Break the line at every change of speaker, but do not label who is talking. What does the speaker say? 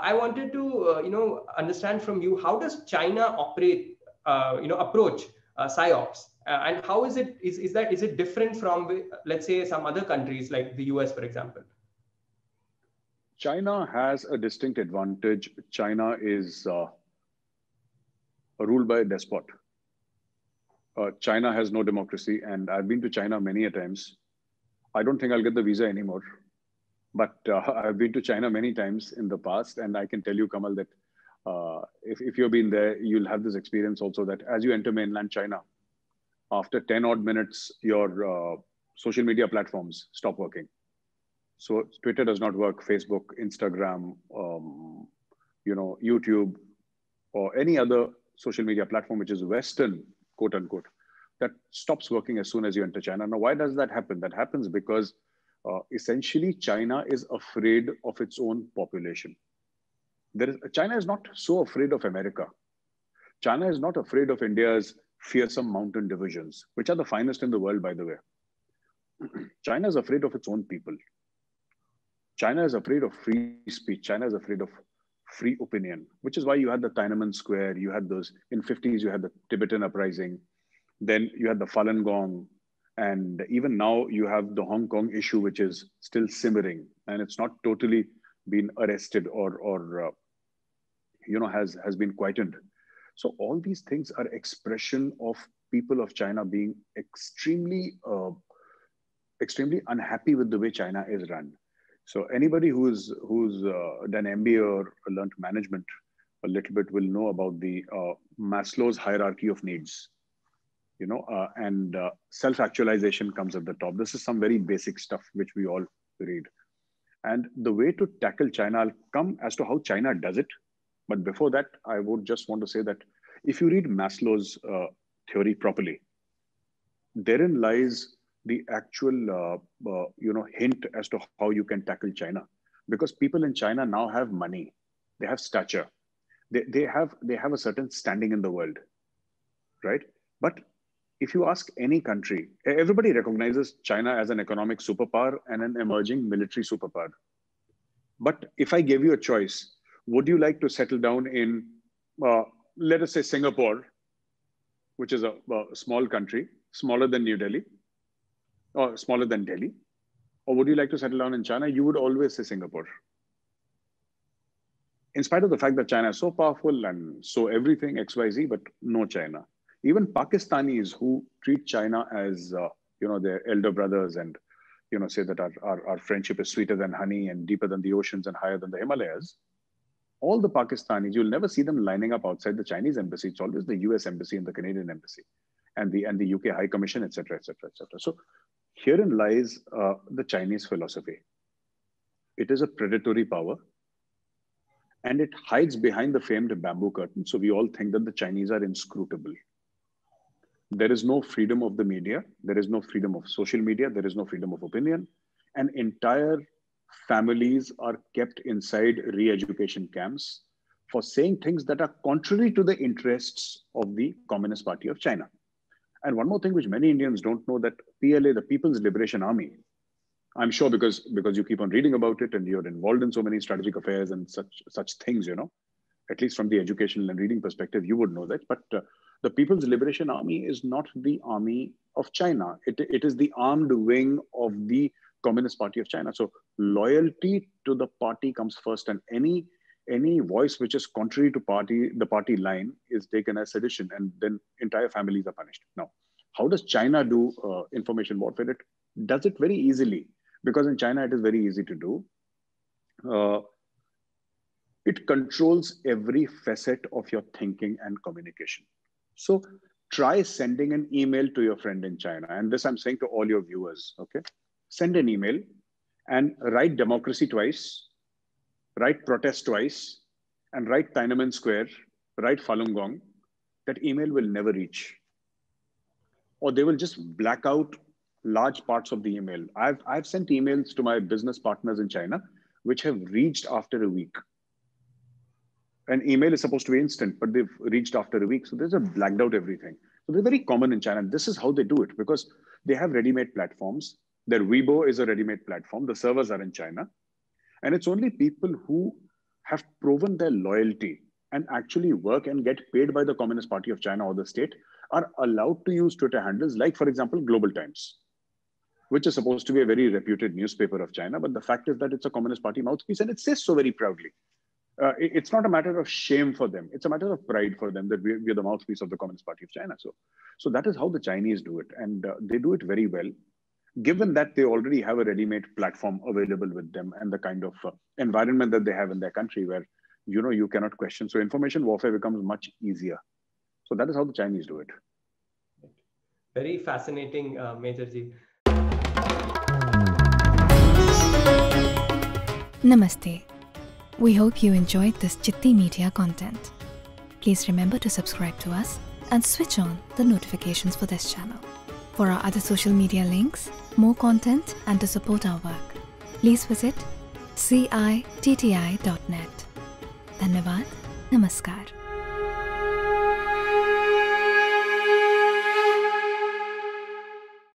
I wanted to, understand from you, how does China operate, approach psyops, and how is it different from, let's say, some other countries like the US, for example?
China has a distinct advantage. China is ruled by a despot. China has no democracy, and I've been to China many a times. I don't think I'll get the visa anymore, but I've been to China many times in the past, and I can tell you, Kamal, that if you've been there, you'll have this experience also that as you enter mainland China, after 10 odd minutes, your social media platforms stop working. So Twitter does not work, Facebook, Instagram, YouTube, or any other social media platform which is Western, quote unquote, that stops working as soon as you enter China. Now, why does that happen? That happens because essentially China is afraid of its own population. China is not so afraid of America. China is not afraid of India's fearsome mountain divisions, which are the finest in the world, by the way. China is afraid of its own people. China is afraid of free speech. China is afraid of free opinion, which is why you had the Tiananmen Square. You had those, in 50s, you had the Tibetan uprising. Then you had the Falun Gong. And even now you have the Hong Kong issue, which is still simmering. And it's not totally been arrested or has been quietened. So all these things are expression of people of China being extremely unhappy with the way China is run. So anybody who's done MBA or learned management a little bit will know about the Maslow's hierarchy of needs, and self-actualization comes at the top. This is some very basic stuff which we all read. And the way to tackle China, I'll come as to how China does it. But before that, I would just want to say that if you read Maslow's theory properly, therein lies the actual, hint as to how you can tackle China. Because people in China now have money, they have stature, they have a certain standing in the world, right? But if you ask any country, everybody recognizes China as an economic superpower and an emerging military superpower. But if I gave you a choice, would you like to settle down in, let us say, Singapore, which is a small country, smaller than New Delhi, or smaller than Delhi? Or would you like to settle down in China? You would always say Singapore. In spite of the fact that China is so powerful and so everything, XYZ, but no China. Even Pakistanis who treat China as, their elder brothers and, say that our friendship is sweeter than honey and deeper than the oceans and higher than the Himalayas. All the Pakistanis, you'll never see them lining up outside the Chinese embassy. It's always the US embassy and the Canadian embassy and the UK High Commission, etc., etc., etc. So herein lies the Chinese philosophy. It is a predatory power and it hides behind the famed bamboo curtain. So we all think that the Chinese are inscrutable. There is no freedom of the media. There is no freedom of social media. There is no freedom of opinion. And entire families are kept inside re-education camps for saying things that are contrary to the interests of the Communist Party of China. And one more thing which many Indians don't know, that PLA, the People's Liberation Army, I'm sure because you keep on reading about it and you're involved in so many strategic affairs and such things, at least from the educational and reading perspective, you would know that. But the People's Liberation Army is not the army of China. It is the armed wing of the Communist Party of China. So loyalty to the party comes first, and any voice which is contrary to the party line is taken as sedition, and then entire families are punished. Now, how does China do information warfare? It does it very easily, because in China it is very easy to do. It controls every facet of your thinking and communication. So try sending an email to your friend in China. And this I'm saying to all your viewers, okay? Send an email and write democracy twice, write protest twice, and write Tiananmen Square, write Falun Gong. That email will never reach. Or they will just black out large parts of the email. I've sent emails to my business partners in China, which have reached after a week. An email is supposed to be instant, but they've reached after a week. So there's a blacked out everything. So they're very common in China. This is how they do it, because they have ready-made platforms. Their Weibo is a ready-made platform. The servers are in China. And it's only people who have proven their loyalty and actually work and get paid by the Communist Party of China or the state are allowed to use Twitter handles like, for example, Global Times, which is supposed to be a very reputed newspaper of China. But the fact is that it's a Communist Party mouthpiece, and it says so very proudly. It's not a matter of shame for them. It's a matter of pride for them that we're the mouthpiece of the Communist Party of China. So that is how the Chinese do it. And they do it very well, given that they already have a ready-made platform available with them and the kind of environment that they have in their country where, you cannot question. So information warfare becomes much easier. So that is how the Chinese do it.
Very fascinating, Major Ji.
Namaste. We hope you enjoyed this Chitti Media content. Please remember to subscribe to us and switch on the notifications for this channel. For our other social media links, more content, and to support our work, please visit citti.net. Dhanyavad. Namaskar.